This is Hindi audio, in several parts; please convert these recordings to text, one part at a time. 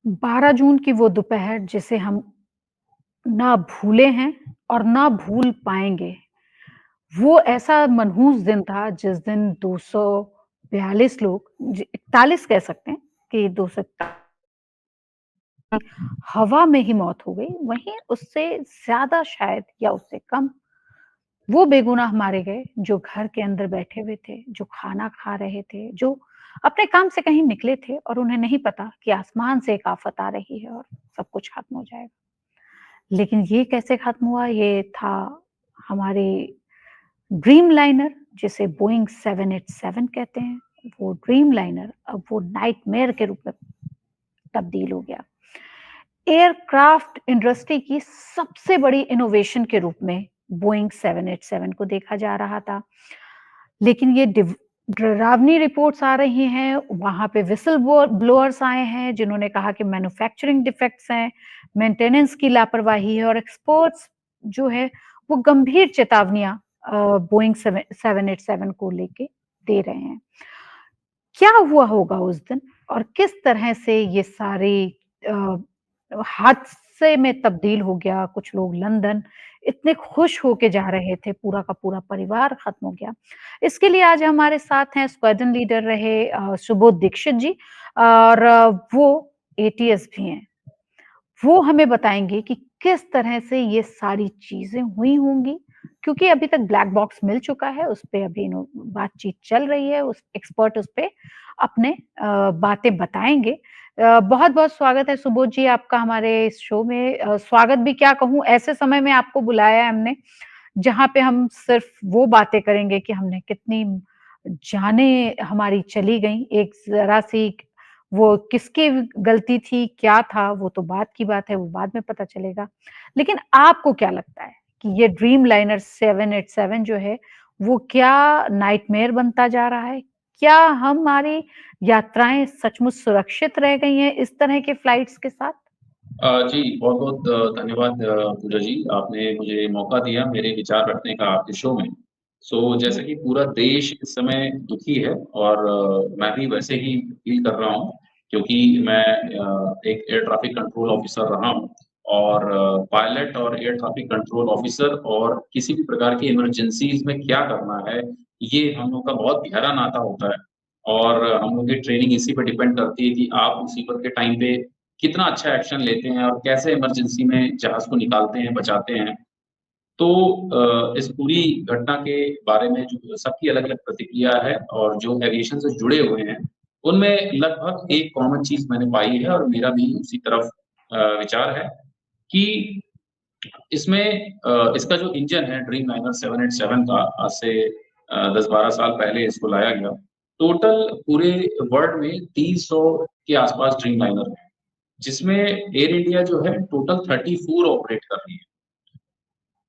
12 जून की वो दोपहर जिसे हम ना भूले हैं और ना भूल पाएँगे। वो ऐसा मनहूस दिन था जिस दिन 242 लोग 41 कह सकते हैं कि 241 हवा में ही मौत हो गई, वहीं उससे ज़्यादा शायद या उससे कम वो बेगुनाह मारे गए जो घर के अंदर बैठे हुए थे, जो खाना खा रहे थे, जो अपने काम से कहीं निकले थे और उन्हें नहीं पता कि आसमान से एक आफ़त आ रही है और सब कुछ खत्म हो जाएगा। लेकिन ये कैसे खत्म हुआ? ये था हमारी ड्रीमलाइनर जिसे बोइंग 787 कहते हैं, वो ड्रीमलाइनर अब वो नाइटमेयर के रूप में तब्दील हो गया। एयरक्राफ्ट इंडस्ट्री की सबसे बड़ी इनोवेशन के रूप में बोइंग 787 को देखा जा रहा था। लेकिन ये डरावनी रिपोर्ट्स आ रही हैं, वहाँ पे व्हिसल ब्लोअर्स आए हैं जिन्होंने कहा कि मैन्युफैक्चरिंग डिफेक्ट्स हैं, मेंटेनेंस की लापरवाही है और एक्सपर्ट्स जो है वो गंभीर चेतावनियाँ बोइंग 787 को लेके दे रहे हैं। क्या हुआ होगा उस दिन और किस तरह से ये सारी अ, हादसे में तब्दील हो गया, कुछ लोग लंदन इतने खुश होके जा रहे थे, पूरा का पूरा परिवार खत्म हो गया। इसके लिए आज हमारे साथ हैं स्क्वाड्रन लीडर रहे सुबोध दीक्षित जी और वो एटीएस भी हैं। वो हमें बताएँगे कि किस तरह से ये सारी चीज़ें हुई होंगी, क्योंकि अभी तक ब्लैक बॉक्स मिल चुका है, उस पे अभी बातचीत चल रही है, उस एक्सपर्ट उस पे अपने बातें बताएँगे। बहुत-बहुत स्वागत है सुबोध जी आपका हमारे इस शो में। स्वागत भी क्या कहूँ, ऐसे समय में आपको बुलाया है हमने, जहाँ पे हम सिर्फ़ वो बातें करेंगे कि हमने कितनी जानें हमारी चली गईं, एक ज़रा-सी वो किसकी गलती थी, क्या था, वो तो बाद की बात है, वो बाद में पता चलेगा। लेकिन आपको क्या लगता है कि ये ड्रीमलाइनर 787 जो है, वो क्या नाइटमेयर बनता जा रहा है? क्या हमारी यात्राएँ सचमुच सुरक्षित रह गई हैं इस तरह के फ्लाइट्स के साथ? जी, बहुत-बहुत धन्यवाद पूजा जी, आपने मुझे मौका दिया मेरे विचार रखने का आपके शो में। जैसे जी। कि पूरा देश इस समय दुखी है और मैं भी वैसे ही फ़ील कर रहा हूँ, क्योंकि मैं एक एयर ट्रैफिक कंट्रोल ऑफ़िसर रहा हूँ और पायलट और एयर ट्रैफिक कंट्रोल ऑफ़िसर और किसी भी प्रकार की इमरजेंसीज़ में क्या करना है, ये हम लोग का बहुत गहरा नाता होता है और हम लोग की ट्रेनिंग इसी पे डिपेंड करती है कि आप मुसीबत के टाइम पे कितना अच्छा एक्शन लेते हैं और कैसे इमरजेंसी में जहाज़ को निकालते हैं, बचाते हैं। तो इस पूरी घटना के बारे में जो सबकी अलग-अलग प्रतिक्रिया है और जो एविएशन से जुड़े हुए हैं, उनमें लगभग एक कॉमन चीज़ मैंने पाई है और मेरा भी उसी तरफ विचार है कि इसमें इसका जो इंजन है ड्रीमलाइनर 787 का आज से 10-12 साल पहले इसको लाया गया। टोटल पूरे वर्ल्ड में 300 के आस-पास ड्रीमलाइनर हैं। जिसमें एयर इंडिया जो है टोटल 34 ऑपरेट कर रही है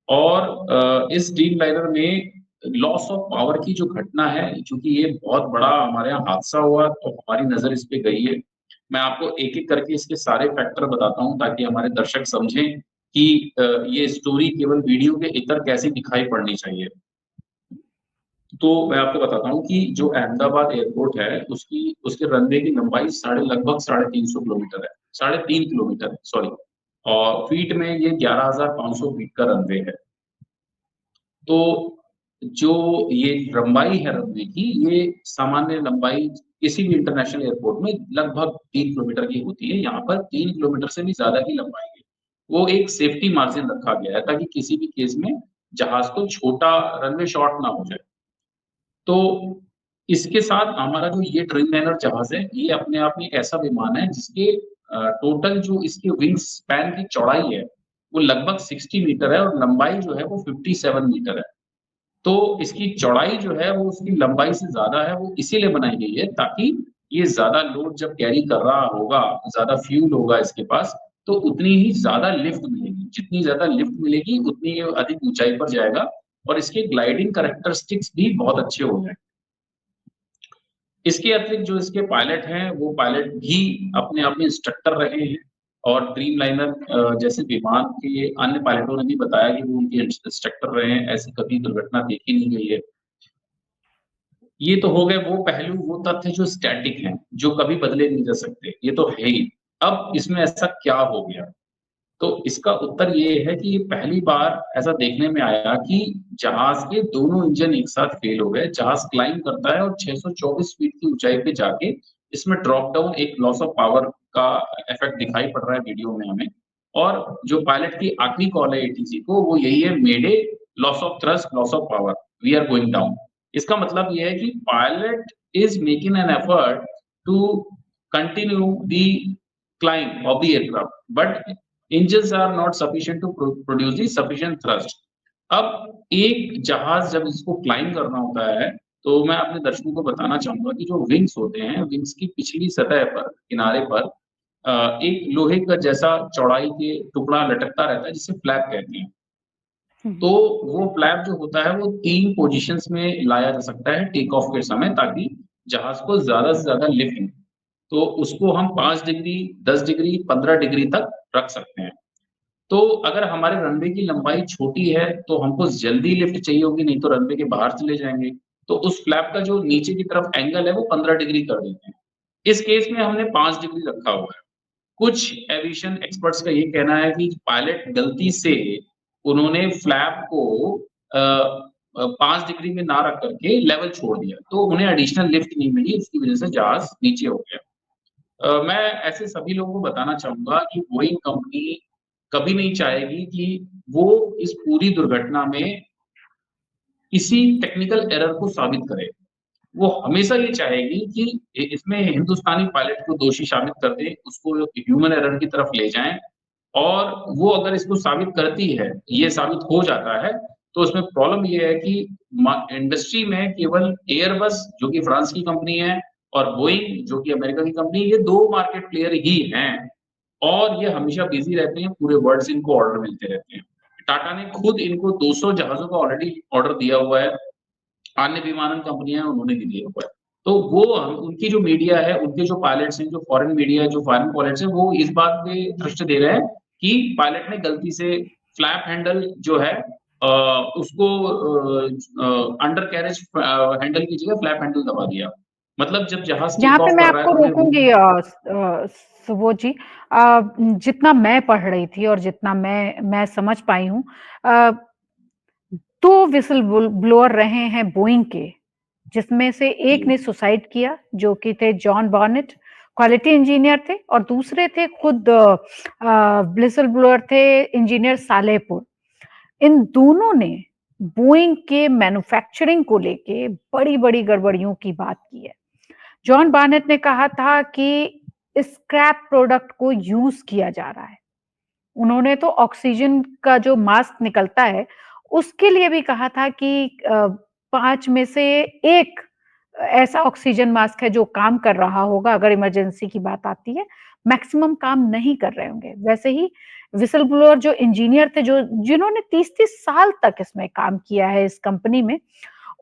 और इस ड्रीमलाइनर में लॉस ऑफ पावर की जो घटना है, चूँकि ये बहुत बड़ा हमारे यहाँ हादसा हुआ तो हमारी नज़र इस पे गई है। मैं आपको एक-एक करके इसके सारे फैक्टर बताता हूँ ताकि हमारे दर्शक समझें कि ये स्टोरी केवल वीडियो के इतर कैसी दिखाई पड़नी चाहिए। तो मैं आपको बताता हूँ कि जो अहमदाबाद एयरपोर्ट है, उसके रनवे की लंबाई लगभग साढ़े 300 किलोमीटर है, साढ़े 3 किलोमीटर है, सॉरी और फीट में ये 11,500 फीट का रनवे है। तो जो ये लंबाई है रनवे की, ये सामान्य लंबाई किसी भी इंटरनेशनल एयरपोर्ट में लगभग 3 किलोमीटर की होती है, यहाँ पर 3 किलोमीटर से भी ज़्यादा की लंबाई है। वो एक सेफ्टी मार्जिन रखा गया है ताकि किसी भी केस में जहाज़ को छोटा रनवे शॉर्ट ना हो जाए। तो इसके साथ हमारा जो ये ड्रीमलाइनर जहाज़ है, ये अपने आप में एक ऐसा विमान है जिसके टोटल जो इसके विंग स्पैन की चौड़ाई है, वो लगभग 60 मीटर है और लंबाई जो है वो 57 मीटर है। तो इसकी चौड़ाई जो है वो उसकी लंबाई से ज़्यादा है, वो इसीलिए बनाई गई है ताकि ये ज़्यादा लोड जब कैरी कर रहा होगा, ज़्यादा फ्यूल होगा इसके पास, तो उतनी ही ज़्यादा लिफ्ट मिलेगी। जितनी ज़्यादा लिफ्ट मिलेगी, उतनी ये अधिक ऊँचाई पर जाएगा और इसके ग्लाइडिंग कैरेक्टरिस्टिक्स भी बहुत अच्छे हो जाएँगे। इसके अतिरिक्त जो इसके पायलट हैं, वो पायलट भी अपने आप में इंस्ट्रक्टर रहे हैं और ड्रीमलाइनर जैसे विमान के अन्य पायलटों ने भी बताया कि वो उनके इंस्ट्रक्टर रहे हैं, ऐसी कभी दुर्घटना देखी नहीं गई है। ये तो हो गए वो पहलू, वो तथ्य जो स्टैटिक हैं, जो कभी बदले नहीं जा सकते, ये तो है ही। अब इसमें ऐसा क्या हो गया? तो इसका उत्तर ये है कि ये पहली बार ऐसा देखने में आया कि जहाज़ के दोनों इंजन एक साथ फेल हो गए। जहाज़ क्लाइंब करता है और 624 फीट की ऊँचाई पे जाके इसमें ड्रॉप डाउन एक लॉस ऑफ पावर का इफ़ेक्ट दिखाई पड़ रहा है वीडियो में हमें। और जो पायलट की आखिरी कॉल है एटीसी को वो यही है, mayday, loss of thrust, loss of power, we are going down. इसका मतलब ये है कि pilot is making an effort to continue the climb of the aircraft, but engines are not sufficient to produce the sufficient thrust. अब एक जहाज जब इसको क्लाइंब करना होता है, तो मैं अपने दर्शकों को बताना चाहूँगा कि जो विंग्स होते हैं, विंग्स की पिछली सतह पर, किनारे पर एक लोहे का जैसा चौड़ाई के टुकड़ा लटकता रहता है, जिसे फ्लैप कहते हैं। हुँ, तो वो फ्लैप जो होता है, वो 3 पोज़ीशंस में लाया जा सकता है टेक ऑफ के समय, ताकि जहाज को ज़्यादा से ज़्यादा लिफ्ट मिले। तो उसको हम 5 डिग्री, 10 डिग्री, 15 डिग्री तक रख सकते हैं। तो अगर हमारे रनवे की लंबाई छोटी है, तो हमको जल्दी लिफ्ट चाहिए होगी, नहीं तो रनवे के बाहर चले जाएँगे। तो उस फ्लैप का जो नीचे की तरफ एंगल है, वो 15 डिग्री कर देते हैं। इस केस में हमने 5 डिग्री रखा हुआ है। कुछ एविएशन एक्सपर्ट्स का ये कहना है कि पायलट गलती से उन्होंने फ्लैप को 5 डिग्री में ना रख करके लेवल छोड़ दिया, तो उन्हें एडिशनल लिफ्ट नहीं मिली, इसकी वजह से जहाज नीचे हो गया। मैं ऐसे सभी लोगों को बताना चाहूँगा कि बोइंग कंपनी कभी नहीं चाहेगी कि वो इस पूरी दुर्घटना में किसी टेक्निकल एरर को साबित करे। वो हमेशा ये चाहेगी कि इसमें हिंदुस्तानी पायलट को दोषी साबित कर दें, उसको ह्यूमन एरर की तरफ ले जाएँ और वो अगर इसको साबित करती है, ये साबित हो जाता है, तो उसमें प्रॉब्लम ये है कि इंडस्ट्री में केवल एयरबस जो कि फ्रांस की कंपनी है और बोइंग जो कि अमेरिका की कंपनी है, ये 2 मार्केट प्लेयर ही हैं और ये हमेशा बिज़ी रहते हैं, पूरे वर्ल्ड से इनको ऑर्डर मिलते रहते हैं। टाटा ने खुद इनको 200 जहाज़ों का ऑलरेडी ऑर्डर दिया हुआ है। अन्य विमानन कंपनियाँ हैं, उन्होंने भी दिया हुआ है। तो वो उनकी जो मीडिया है, उनके जो पायलट्स हैं, जो फॉरेन मीडिया है, जो फॉरेन पायलट्स हैं, वो इस बात पे दृष्टि दे रहे हैं कि पायलट ने गलती से फ्लैप हैंडल जो है उसको अंडर कैरेज हैंडल की जगह फ्लैप हैंडल दबा दिया। मतलब जब जहाज़ यहाँ टेक पे ऑफ मैं कर रहा है आपको तो हमें रोकूँगी सुबोध जी। जितना मैं पढ़ रही थी और जितना मैं समझ पाई हूँ, अ, 2 व्हिसल ब्लोअर रहे हैं बोइंग के, जिसमें से एक ने सुसाइड किया, जो कि थे जॉन बॉनेट, क्वालिटी इंजीनियर थे, और दूसरे थे खुद व्हिसल ब्लोअर थे इंजीनियर सालेहपुर। इन दोनों ने बोइंग के मैन्युफैक्चरिंग को लेके बड़ी-बड़ी गड़बड़ियों की बात की है। जॉन बार्नेट ने कहा था कि स्क्रैप प्रोडक्ट को यूज़ किया जा रहा है। उन्होंने तो ऑक्सीजन का जो मास्क निकलता है, उसके लिए भी कहा था कि 5 में से 1 ऐसा ऑक्सीजन मास्क है जो काम कर रहा होगा अगर इमरजेंसी की बात आती है, मैक्सिमम काम नहीं कर रहे होंगे। वैसे ही व्हिसल ब्लोअर जो इंजीनियर थे, जो जिन्होंने 30-30 साल तक इसमें काम किया है इस कंपनी में,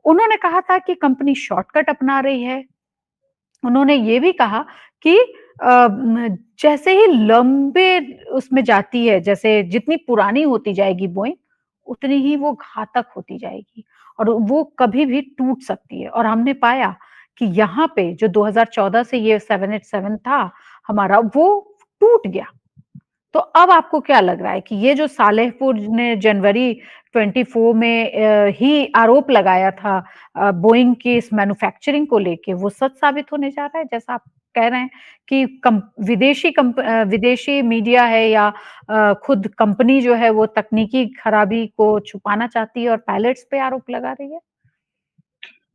उन्होंने कहा था कि कंपनी शॉर्टकट अपना रही है। उन्होंने ये भी कहा कि जैसे ही लंबे उसमें जाती है, जैसे जितनी पुरानी होती जाएगी बोइंग, उतनी ही वो घातक होती जाएगी और वो कभी भी टूट सकती है। और हमने पाया कि यहाँ पे जो 2014 से ये 787 था हमारा, वो टूट गया। तो अब आपको क्या लग रहा है कि ये जो सालेहपुर ने जनवरी 24 में ही आरोप लगाया था बोइंग की इस मैन्युफैक्चरिंग को लेके, वो सच साबित होने जा रहा है? जैसा आप कह रहे हैं कि विदेशी मीडिया है या खुद कंपनी जो है वो तकनीकी खराबी को छुपाना चाहती है और पायलट्स पे आरोप लगा रही है?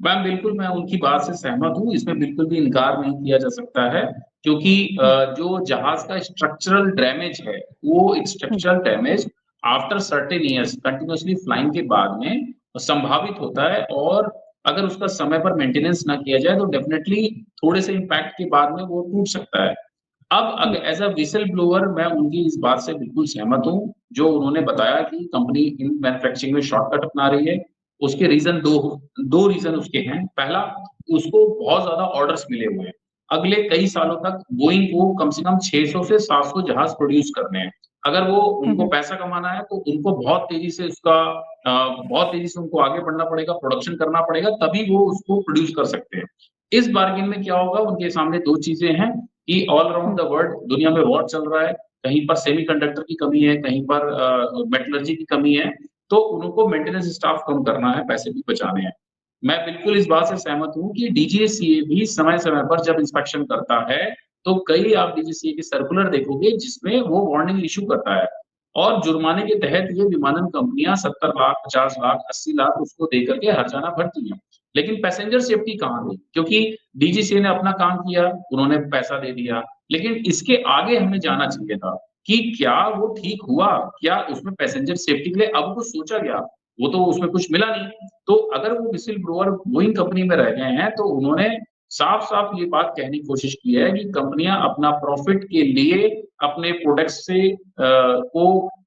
मैम बिल्कुल, मैं उनकी बात से सहमत हूँ, इसमें बिल्कुल भी इनकार नहीं किया जा सकता है क्योंकि हुँ, जो जहाज़ का स्ट्रक्चरल डैमेज है, वो एक हुँ, structural damage after certain years continuously flying के बाद में संभावित होता है और अगर उसका समय पर मेंटेनेंस ना किया जाए, तो डेफ़िनेटली थोड़े से इम्पैक्ट के बाद में वो टूट सकता है। अब हुँ, एज़ अ व्हिसल ब्लोअर मैं उनकी इस बात से बिल्कुल सहमत हूँ, जो उन्होंने बताया कि कंपनी इन मैन्युफैक्चरिंग में शॉर्टकट अपना रही है। उसके रीज़न 2 रीज़न उसके हैं। पहला, उसको बहुत ज़्यादा ऑर्डर्स मिले हुए हैं। अगले कई सालों तक बोइंग को कम से कम 600 से 700 जहाज़ प्रोड्यूस करने हैं। अगर वो हुँ, उनको हुँ, पैसा कमाना है, तो उनको बहुत तेज़ी से बहुत तेज़ी से उनको आगे बढ़ना पड़ेगा, प्रोडक्शन करना पड़ेगा, तभी वो उसको प्रोड्यूस कर सकते हैं। इस बार्गेन में क्या होगा, उनके सामने 2 चीज़ें हैं। कि all around hmm, the world दुनिया में वॉर चल रहा है, कहीं पर सेमीकंडक्टर की कमी है, कहीं पर मेटलर्जी की कमी है, तो उनको मेंटेनेंस स्टाफ कम करना है, पैसे भी बचाने हैं। मैं बिल्कुल इस बात से सहमत हूँ कि डीजीसीए भी समय-समय पर जब इंस्पेक्शन करता है, तो कई आप डीजीसीए के सर्कुलर देखोगे जिसमें वो वार्निंग इश्यू करता है और जुर्माने के तहत ये विमानन कंपनियाँ 70 लाख, 50 लाख, 80 लाख उसको देकर के हर्जाना भरती हैं। लेकिन पैसेंजर सेफ्टी कहाँ गई? क्योंकि डीजीसीए ने अपना काम किया, उन्होंने पैसा दे दिया, लेकिन इसके आगे हमें जाना चाहिए था कि क्या वो ठीक हुआ? क्या उसमें पैसेंजर सेफ्टी के लिए अब कुछ सोचा गया? वो तो उसमें कुछ मिला नहीं। तो अगर वो व्हिसिल ब्लोअर बोइंग कंपनी में रह गए हैं, तो उन्होंने साफ-साफ ये बात कहने की कोशिश की है कि कंपनियाँ अपना प्रॉफिट के लिए अपने प्रोडक्ट्स से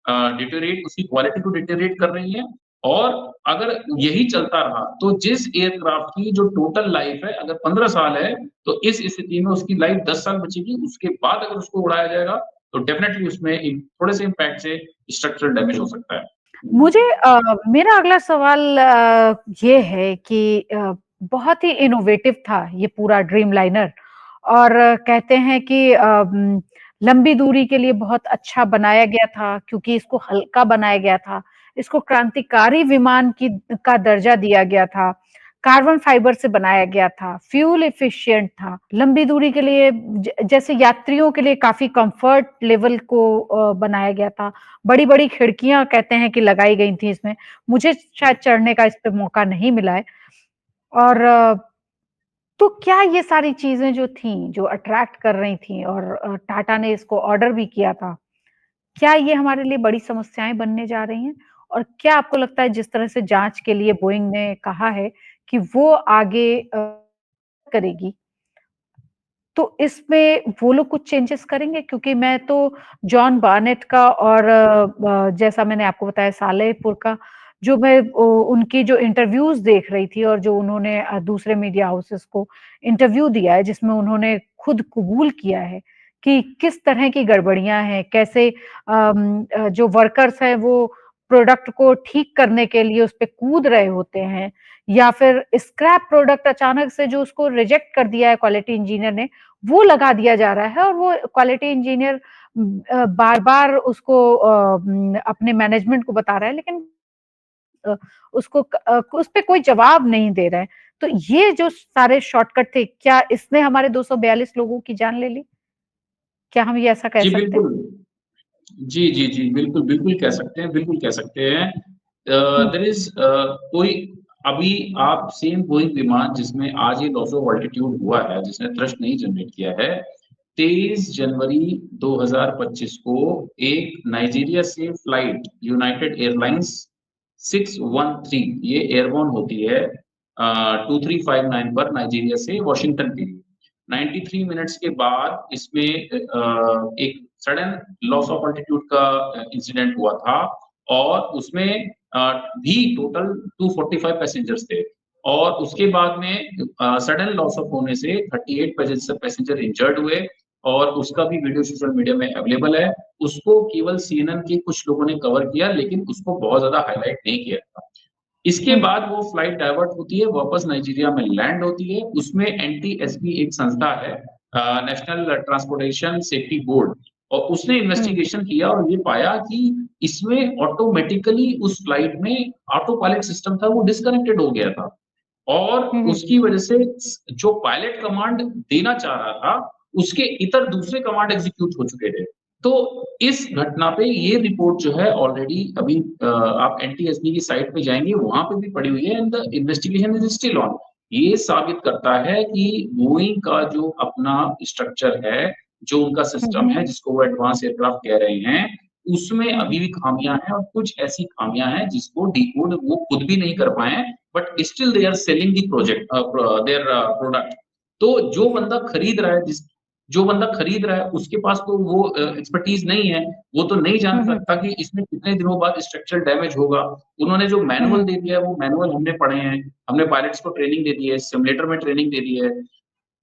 डिटेरियोरेट उसकी क्वालिटी को डिटेरियोरेट कर रही हैं और अगर यही चलता रहा, तो जिस एयरक्राफ्ट की जो टोटल लाइफ है, अगर 15 साल है, तो इस स्थिति में उसकी लाइफ 10 साल बचेगी, उसके बाद अगर उसको उड़ाया जाएगा, तो डेफिनिटली उसमें एक थोड़े से इम्पैक्ट से स्ट्रक्चरल डैमेज हो सकता है। मुझे मेरा अगला सवाल ये है कि बहुत ही इनोवेटिव था ये पूरा ड्रीमलाइनर और कहते हैं कि लंबी दूरी के लिए बहुत अच्छा बनाया गया था क्योंकि इसको हल्का बनाया गया था, इसको क्रांतिकारी विमान की का दर्जा दिया गया था, कार्बन फाइबर से बनाया गया था, फ्यूल एफिशिएंट था, लंबी दूरी के लिए जैसे यात्रियों के लिए काफ़ी कम्फर्ट लेवल को बनाया गया था। बड़ी-बड़ी खिड़कियाँ कहते हैं कि लगाई गई थी इसमें। मुझे शायद चढ़ने का इस पे मौका नहीं मिला है और तो क्या ये सारी चीज़ें जो थीं, जो अट्रैक्ट कर रही थीं और टाटा ने इसको ऑर्डर भी किया था, क्या ये हमारे लिए बड़ी समस्याएँ बनने जा रही हैं? और क्या आपको लगता है जिस तरह से जाँच के लिए बोइंग ने कहा है कि वो आगे करेगी, तो इसमें वो लोग कुछ चेंजेस करेंगे? क्योंकि मैं तो जॉन बार्नेट का और जैसा मैंने आपको बताया सालेहपुर का, जो मैं उनकी जो इंटरव्यूज़ देख रही थी और जो उन्होंने दूसरे मीडिया हाउसेस को इंटरव्यू दिया है, जिसमें उन्होंने खुद कबूल किया है कि किस तरह की गड़बड़ियाँ हैं, कैसे जो वर्कर्स हैं वो प्रोडक्ट को ठीक करने के लिए उस पे कूद रहे होते हैं या फिर स्क्रैप प्रोडक्ट अचानक से जो उसको रिजेक्ट कर दिया है क्वालिटी इंजीनियर ने, वो लगा दिया जा रहा है और वो क्वालिटी इंजीनियर बार-बार उसको अपने मैनेजमेंट को बता रहा है लेकिन अ, उस पे कोई जवाब नहीं दे रहा है। तो ये जो सारे शॉर्टकट थे, क्या इसने हमारे 242 लोगों की जान ले ली? क्या हम ये ऐसा कह जी, सकते हैं? बिल्कुल। जी, जी, जी। बिल्कुल, बिल्कुल कह सकते हैं, बिल्कुल कह सकते हैं। हुँ, देयर इज़ कोई अभी आप सेम बोइंग विमान जिसमें आज ये लॉस ऑफ ऑल्टीट्यूड हुआ है, जिसने थ्रस्ट नहीं जनरेट किया है, 23 जनवरी 2025 को एक नाइजीरिया से फ्लाइट यूनाइटेड एयरलाइंस 613 ये एयरबोर्न होती है 2359 पर नाइजीरिया से वाशिंगटन के लिए। 93 मिनट्स के बाद इसमें एक सडन लॉस ऑफ अल्टीट्यूड का इंसिडेंट हुआ था और उसमें भी टोटल 245 पैसेंजर्स थे और उसके बाद में सडन लॉस ऑफ होने से 38 पैसेंजर इंजर्ड हुए और उसका भी वीडियो सोशल मीडिया में अवेलेबल है। उसको केवल सीएनएन के कुछ लोगों ने कवर किया लेकिन उसको बहुत ज़्यादा हाइलाइट नहीं किया था। इसके हुँ, बाद वो फ्लाइट डाइवर्ट होती है, वापस नाइजीरिया में लैंड होती है। उसमें एनटीएसबी एक संस्था है नेशनल ट्रांसपोर्टेशन सेफ्टी बोर्ड और उसने हुँ, इन्वेस्टिगेशन किया और ये पाया कि इसमें ऑटोमैटिकली उस फ्लाइट में ऑटो पायलट सिस्टम था वो डिस्कनेक्टेड हो गया था। और हुँ, हुँ, उसकी वजह से जो पायलट कमांड देना चाह रहा था, उसके इतर दूसरे कमांड एग्जीक्यूट हो चुके थे। तो इस घटना पे ये रिपोर्ट जो है ऑलरेडी अभी आप एनटीएसबी की साइट पे जाएँगे, वहाँ पे भी पड़ी हुई है and the investigation is still on. ये साबित करता है कि बोइंग का जो अपना स्ट्रक्चर है, जो उनका हुँ, सिस्टम हुँ, है जिसको वो एडवांस एयरक्राफ्ट कह रहे हैं, उसमें हुँ, अभी भी खामियाँ हैं और कुछ ऐसी खामियाँ हैं जिसको डिकोड वो खुद भी नहीं कर पाए हैं, but still they are selling the their product. तो जो बंदा खरीद रहा है उसके पास तो वो एक्सपर्टीज़ नहीं है, वो तो नहीं जान हुँ, हुँ, सकता कि इसमें कितने दिनों बाद स्ट्रक्चरल डैमेज होगा। उन्होंने जो हुँ, मैनुअल हुँ, दे दिया है वो मैनुअल हमने पढ़े हैं, हमने पायलट्स को ट्रेनिंग दे दी है, सिम्युलेटर में ट्रेनिंग दे दी है।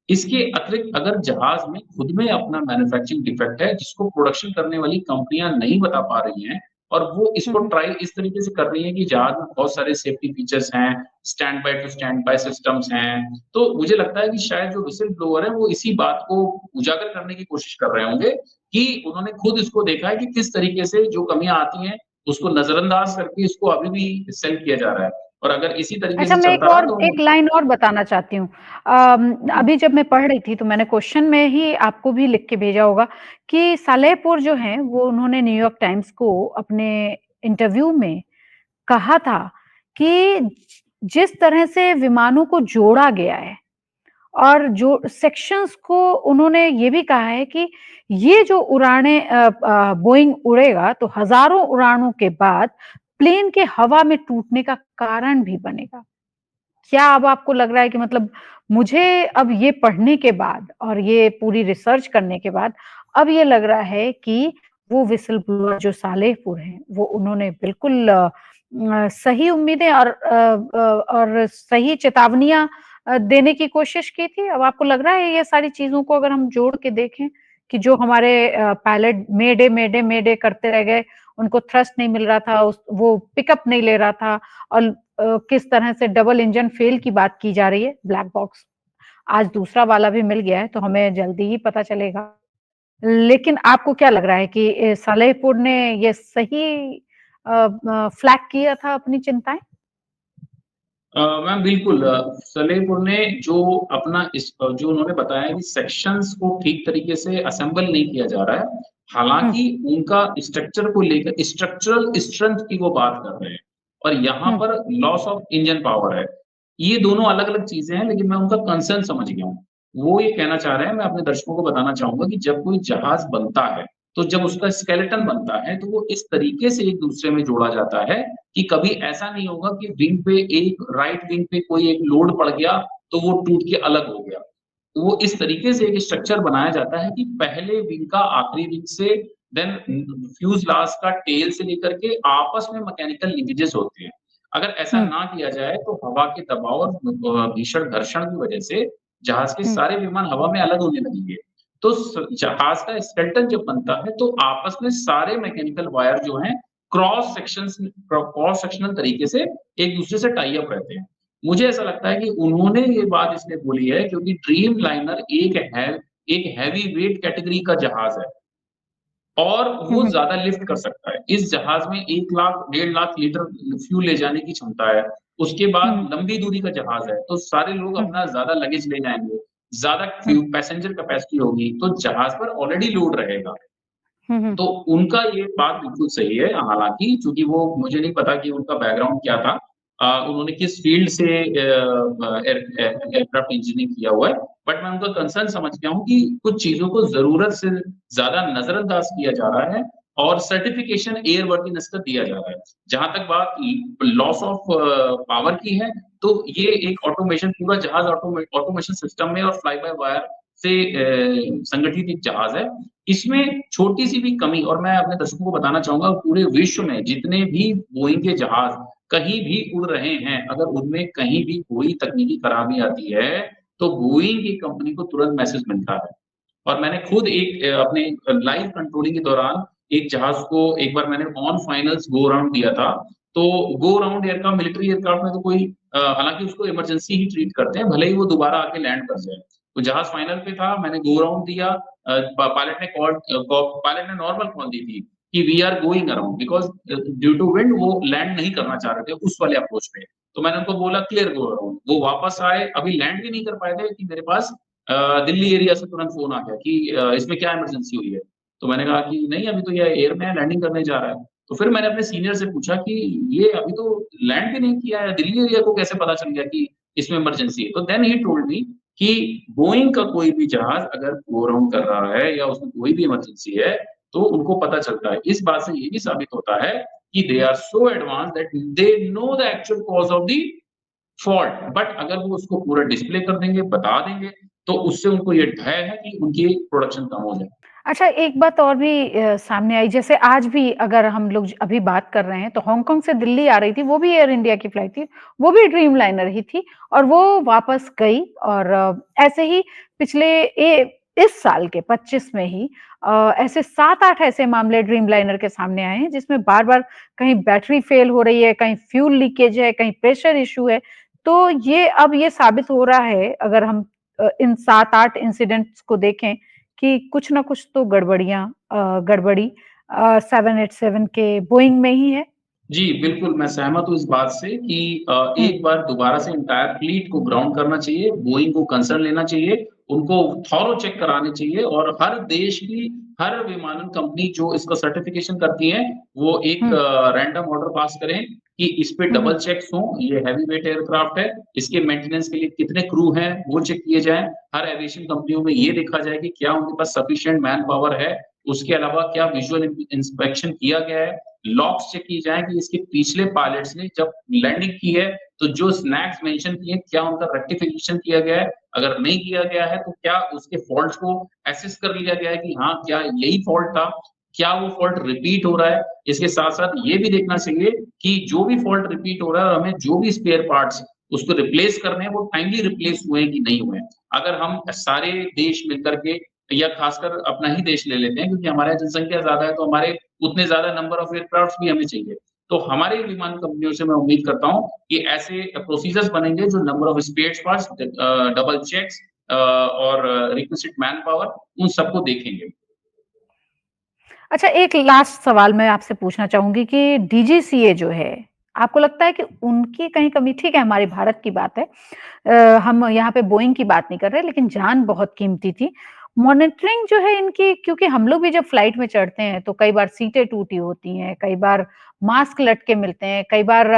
इसके अतिरिक्त अगर जहाज़ में खुद में अपना मैन्युफैक्चरिंग डिफेक्ट है जिसको प्रोडक्शन करने वाली कंपनियाँ नहीं बता पा रही हैं, और वो हुँ, इसको हुँ। ट्राई इस तरीके से कर रही है कि जहाज में बहुत सारे सेफ्टी फीचर्स हैं, stand by two stand by systems हैं। तो मुझे लगता है कि शायद जो व्हिसल ब्लोअर है, वो इसी बात को उजागर करने की कोशिश कर रहे होंगे कि उन्होंने खुद इसको देखा है कि किस तरीके से जो कमियाँ आती हैं, उसको नज़रअंदाज करके इसको अभी भी सेल किया जा रहा है। और अगर इसी तरीके अच्छा, से मैं चलता रहा तो एक लाइन और बताना चाहती हूँ। जी। अभी जब मैं पढ़ रही थी तो मैंने क्वेश्चन में ही आपको भी लिख के भेजा होगा कि सालेहपुर जो हैं वो उन्होंने न्यूयॉर्क टाइम्स को अपने इंटरव्यू में कहा था कि जिस तरह से विमानों को जोड़ा गया है और जो सेक्शंस को उन्होंने ये भी कहा है कि ये जो उड़ानें बोइंग उड़ेगा तो हज़ारों उड़ानों के बाद प्लेन के हवा में टूटने का कारण भी बनेगा। क्या अब आपको लग रहा है कि मतलब मुझे अब ये पढ़ने के बाद और ये पूरी रिसर्च करने के बाद अब ये लग रहा है कि वो व्हिसल ब्लोअर जो सालेहपुर हैं, वो उन्होंने बिल्कुल सही उम्मीदें और सही चेतावनियाँ देने की कोशिश की थी। अब आपको लग रहा है ये सारी चीज़ों को अगर हम जोड़ के देखें कि जो हमारे पायलट मेडे, मेडे, मेडे करते रह गए, उनको थ्रस्ट नहीं मिल रहा था, उस वो पिकअप नहीं ले रहा था और किस तरह से डबल इंजन फेल की बात की जा रही है, ब्लैक बॉक्स। आज दूसरा वाला भी मिल गया है, तो हमें जल्दी ही पता चलेगा। लेकिन आपको क्या लग रहा है कि सालेहपुर ने ये सही फ्लैग किया था अपनी चिंताएँ? मैम बिल्कुल सलेमपुर ने जो अपना जो उन्होंने बताया कि सेक्शंस को ठीक तरीके से असेंबल नहीं किया जा रहा है। हुँ, हालाँकि उनका स्ट्रक्चर को लेकर स्ट्रक्चरल स्ट्रेंथ की वो बात कर रहे हैं और यहाँ हुँ, पर लॉस ऑफ इंजन पावर है। ये दोनों अलग-अलग चीज़ें हैं लेकिन मैं उनका कंसर्न समझ गया हूँ। वो ये कहना चाह रहे हैं, मैं अपने दर्शकों को बताना चाहूँगा कि जब कोई जहाज बनता है, तो जब उसका स्केलेटन बनता है, तो वो इस तरीके से एक-दूसरे में जोड़ा जाता है कि कभी ऐसा नहीं होगा कि विंग पे एक राइट विंग पे कोई एक लोड पड़ गया, तो वो टूट के अलग हो गया। तो वो इस तरीके से एक स्ट्रक्चर बनाया जाता है कि पहले विंग का आखिरी विंग से देन फ्यूज़लाज़ का टेल से लेकर के आपस में मैकेनिकल लिंकेजेस होते हैं। अगर ऐसा हुँ, ना किया जाए तो हवा के दबाव और भीषण घर्षण की वजह से जहाज के हुँ, सारे विमान हवा में अलग होने लगेंगे। तो जहाज का स्केलेटन जब बनता है तो आपस में सारे मैकेनिकल वायर जो हैं क्रॉस सेक्शनल तरीके से एक दूसरे से टाई अप रहते हैं। मुझे ऐसा लगता है कि उन्होंने ये बात इसलिए बोली है क्योंकि ड्रीम लाइनर एक हैवी वेट कैटेगरी का जहाज है और हुँ, वो हुँ, ज़्यादा लिफ्ट कर सकता है। इस जहाज में 1 लाख, 1.5 लाख लीटर फ्यूल ले जाने की क्षमता है। उसके बाद हुँ, लंबी दूरी का जहाज है, तो सारे लोग हुँ, अपना ज़्यादा लगेज ले जाएँगे, ज़्यादा हुँ, पैसेंजर कैपेसिटी होगी, तो जहाज पर ऑलरेडी लोड रहेगा। हुँ, हुँ, तो उनका ये बात बिल्कुल सही है, हालाँकि चूँकि वो मुझे नहीं पता कि उनका बैकग्राउंड क्या था। उन्होंने किस फ़ील्ड से एयरक्राफ्ट इंजीनियरिंग किया हुआ है, बट मैं उनका कंसर्न समझ गया हूँ कि कुछ चीज़ों को ज़रूरत से ज़्यादा नज़रअंदाज किया जा रहा है और सर्टिफ़िकेशन एयरवर्थीनेस का दिया जा रहा है। जहाँ तक बात लॉस ऑफ पावर की है, तो ये एक ऑटोमेशन पूरा जहाज ऑटोमेशन सिस्टम में और फ्लाई बाय वायर से संगठित एक जहाज है। इसमें छोटी-सी भी कमी और मैं अपने दर्शकों को बताना चाहूँगा पूरे विश्व में जितने भी बोइंग के जहाज़ कहीं भी उड़ रहे हैं, अगर उनमें कहीं भी कोई तकनीकी खराबी आती है, तो बोइंग की कंपनी को तुरंत मैसेज मिलता है। और मैंने खुद एक अपने लाइव कंट्रोलिंग के दौरान एक जहाज़ को एक बार मैंने ऑन फाइनल्स गो अराउंड दिया था। तो go around aircraft military aircraft में तो कोई हालाँकि उसको इमरजेंसी ही ट्रीट करते हैं, भले ही वो दोबारा आके लैंड कर जाए। तो जहाज़ फाइनल पे था, मैंने गो अराउंड दिया पायलट ने नॉर्मल कॉल दी थी कि we are going around because due to wind वो लैंड नहीं करना चाह रहे थे उस वाले अप्रोच पे। तो मैंने उनको बोला क्लियर गो अराउंड। वो वापस आए, अभी लैंड भी नहीं कर पाए थे कि मेरे पास दिल्ली एरिया से तुरंत फ़ोन आ गया कि इसमें क्या इमरजेंसी हुई है? तो मैंने कहा कि नहीं अभी तो ये एयर में है, लैंडिंग करने जा रहा है। तो फिर मैंने अपने सीनियर से पूछा कि ये अभी तो लैंड भी नहीं किया है, दिल्ली एरिया को कैसे पता चल गया कि इसमें इमरजेंसी है? तो देन ही टोल्ड मी कि बोइंग का कोई भी जहाज़ अगर गो अराउंड कर रहा है या उसमें कोई भी इमरजेंसी है, तो उनको पता चलता है। इस बात से ये भी साबित होता है कि they are so advanced that they know the actual cause of the fault but अगर वो उसको पूरा डिस्प्ले कर देंगे, बता देंगे, तो उससे उनको ये भय है कि उनकी प्रोडक्शन कम हो जाए। अच्छा, एक बात और भी सामने आई, जैसे आज भी अगर हम लोग अभी बात कर रहे हैं, तो हांगकांग से दिल्ली आ रही थी, वो भी एयर इंडिया की फ्लाइट थी, वो भी ड्रीमलाइनर ही थी और वो वापस गई और ऐसे ही पिछले इस साल के 25 में ही ऐसे 7-8 ऐसे मामले ड्रीमलाइनर के सामने आए हैं जिसमें बार-बार कहीं बैटरी फेल हो रही है, कहीं फ्यूल लीकेज है, कहीं प्रेशर इश्यू है। तो ये साबित हो रहा है अगर हम इन 7-8 इंसिडेंट्स को देखें कि कुछ ना कुछ तो गड़बड़ी 787 के बोइंग में ही है। जी, बिल्कुल, मैं सहमत हूँ इस बात से कि हुँ, एक बार दोबारा से एंटायर फ्लीट को ग्राउंड करना चाहिए, बोइंग को कंसर्न लेना चाहिए, उनको थॉरो चेक कराने चाहिए और हर देश की हर विमानन कंपनी जो इसका सर्टिफ़िकेशन करती है, वो एक हुँ, रैंडम ऑर्डर पास करें कि इस पे हुँ, हुँ, डबल चेक्स हों, ये हेवी वेट एयरक्राफ्ट है, इसके मेंटेनेंस के लिए कितने क्रू हैं, वो चेक किए जाएँ। हर एविएशन कंपनियों में ये देखा जाए कि क्या उनके पास सफिशिएंट मैन पावर है, उसके अलावा क्या विजुअल इंस्पेक्शन किया गया है, लॉग्स चेक की जाएँ कि इसके पिछले पायलट्स ने जब लैंडिंग की है, तो जो स्नैक्स मेंशन किए हैं, क्या उनका रेक्टिफिकेशन किया गया है? अगर नहीं किया गया है, तो क्या उसके फॉल्ट्स को असेस कर लिया गया है कि हाँ, क्या यही फॉल्ट था? क्या वो फॉल्ट रिपीट हो रहा है? इसके साथ-साथ ये भी देखना चाहिए कि जो भी फॉल्ट रिपीट हो रहा है और हमें जो भी स्पेयर पार्ट्स उसको रिप्लेस करने हैं, वो टाइमली रिप्लेस हुए हैं कि नहीं हुए हैं। अगर हम सारे देश मिलकर के या खासकर अपना ही देश ले लेते हैं क्योंकि हमारे यहाँ जनसंख्या ज़्यादा है, तो हमारे उतने ज़्यादा नंबर ऑफ एयरक्राफ्ट्स भी हमें चाहिए। तो हमारी विमान कंपनियों से मैं उम्मीद करता हूँ कि ऐसे प्रोसीजर्स बनेंगे जो number of spare parts double checks और रिक्विजिट मैन पावर उन सबको देखेंगे। अच्छा, एक लास्ट सवाल मैं आपसे पूछना चाहूँगी कि डीजीसीए जो है, आपको लगता है कि उनकी कहीं कमी ठीक है, हमारे भारत की बात है। हम यहाँ पे बोइंग की बात नहीं कर रहे, लेकिन जान बहुत कीमती थी। मॉनिटरिंग जो है इनकी क्योंकि हम लोग भी जब फ्लाइट में चढ़ते हैं, तो कई बार सीटें टूटी होती हैं, कई बार मास्क लटके मिलते हैं, कई बार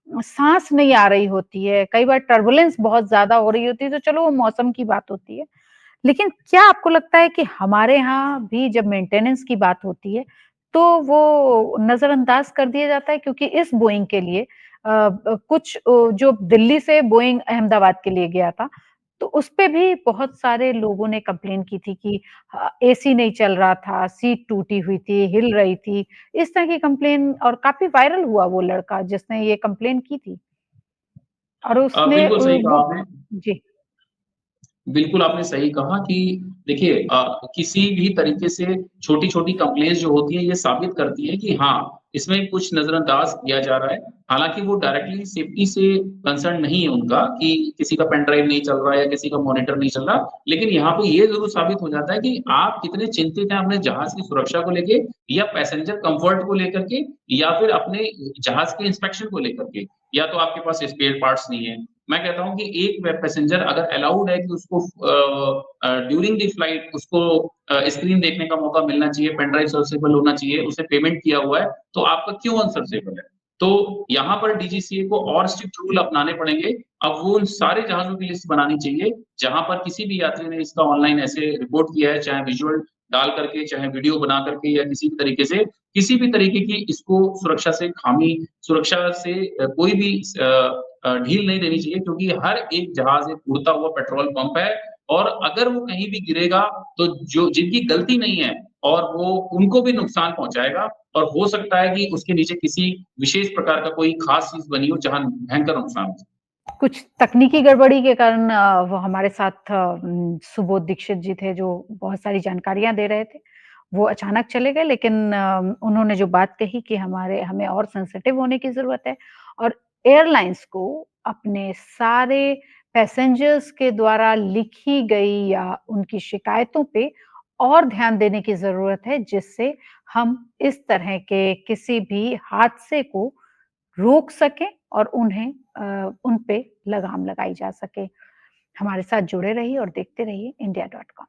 साँस नहीं आ रही होती है, कई बार टर्बुलेंस बहुत ज़्यादा हो रही होती है, तो चलो वो मौसम की बात होती है। लेकिन क्या आपको लगता है कि हमारे यहाँ भी जब मेंटेनेंस की बात होती है, तो वो नज़रअंदाज कर दिया जाता है? क्योंकि इस बोइंग के लिए कुछ जो दिल्ली से बोइंग अहमदाबाद के लिए गया था, तो उसपे भी बहुत सारे लोगों ने कंप्लेन की थी कि एसी नहीं चल रहा था, सीट टूटी हुई थी, हिल रही थी। इस तरह की कंप्लेन और काफ़ी वायरल हुआ वो लड़का जिसने ये कंप्लेन की थी और उसने बिल्कुल सही कहा वो आपने। जी। बिल्कुल, आपने सही कहा कि देखिए किसी भी तरीके से छोटी-छोटी कंप्लेंट्स जो होती हैं, ये साबित करती हैं कि हाँ, इसमें कुछ नज़रअंदाज किया जा रहा है। हालाँकि वो डायरेक्टली सेफ्टी से कंसर्न नहीं है उनका कि किसी का पेन ड्राइव नहीं चल रहा है या किसी का मॉनिटर नहीं चल रहा। लेकिन यहाँ पे ये ज़रूर साबित हो जाता है कि आप कितने चिंतित हैं अपने जहाज़ की सुरक्षा को लेके या पैसेंजर कम्फर्ट को लेकर के या फिर अपने जहाज़ के इंस्पेक्शन को लेकर के। या तो आपके पास स्पेयर पार्ट्स नहीं है, मैं कहता हूँ कि एक पैसेंजर अगर अलाउड है कि उसको ड्यूरिंग द फ्लाइट उसको स्क्रीन देखने का मौका मिलना चाहिए, पेन ड्राइव सर्विसेबल होना चाहिए, उसे पेमेंट किया हुआ है, तो आपका क्यों अनसर्विसेबल है? तो यहाँ पर डीजीसीए को और स्ट्रिक्ट रूल अपनाने पड़ेंगे। अब वो उन सारे जहाज़ों की लिस्ट बनानी चाहिए, जहाँ पर किसी भी यात्री ने इसका ऑनलाइन ऐसे रिपोर्ट किया है, चाहे विजुअल डाल करके, चाहे वीडियो बना करके या किसी भी तरीके से, किसी भी तरीके की इसको सुरक्षा से कोई भी ढील नहीं देनी चाहिए क्योंकि हर एक जहाज़ एक उड़ता हुआ पेट्रोल पंप है और अगर वो कहीं भी गिरेगा तो जो जिनकी गलती नहीं है और वो उनको भी नुकसान पहुँचाएगा और हो सकता है कि उसके नीचे किसी विशेष प्रकार का कोई ख़ास चीज़ बनी हो जहाँ भयंकर नुकसान हो। कुछ तकनीकी गड़बड़ी के कारण वो हमारे साथ सुबोध दीक्षित जी थे जो बहुत सारी जानकारियाँ दे रहे थे। वो अचानक चले गए लेकिन उन्होंने जो बात कही कि हमें और सेंसिटिव होने की ज़रूरत है और एयरलाइन्स को अपने सारे पैसेंजर्स के द्वारा लिखी गई या उनकी शिकायतों पे और ध्यान देने की ज़रूरत है जिससे हम इस तरह के किसी भी हादसे को रोक सकें और उन पे लगाम लगाई जा सके। हमारे साथ जुड़े रहिए और देखते रहिए इंडिया डॉट कॉम।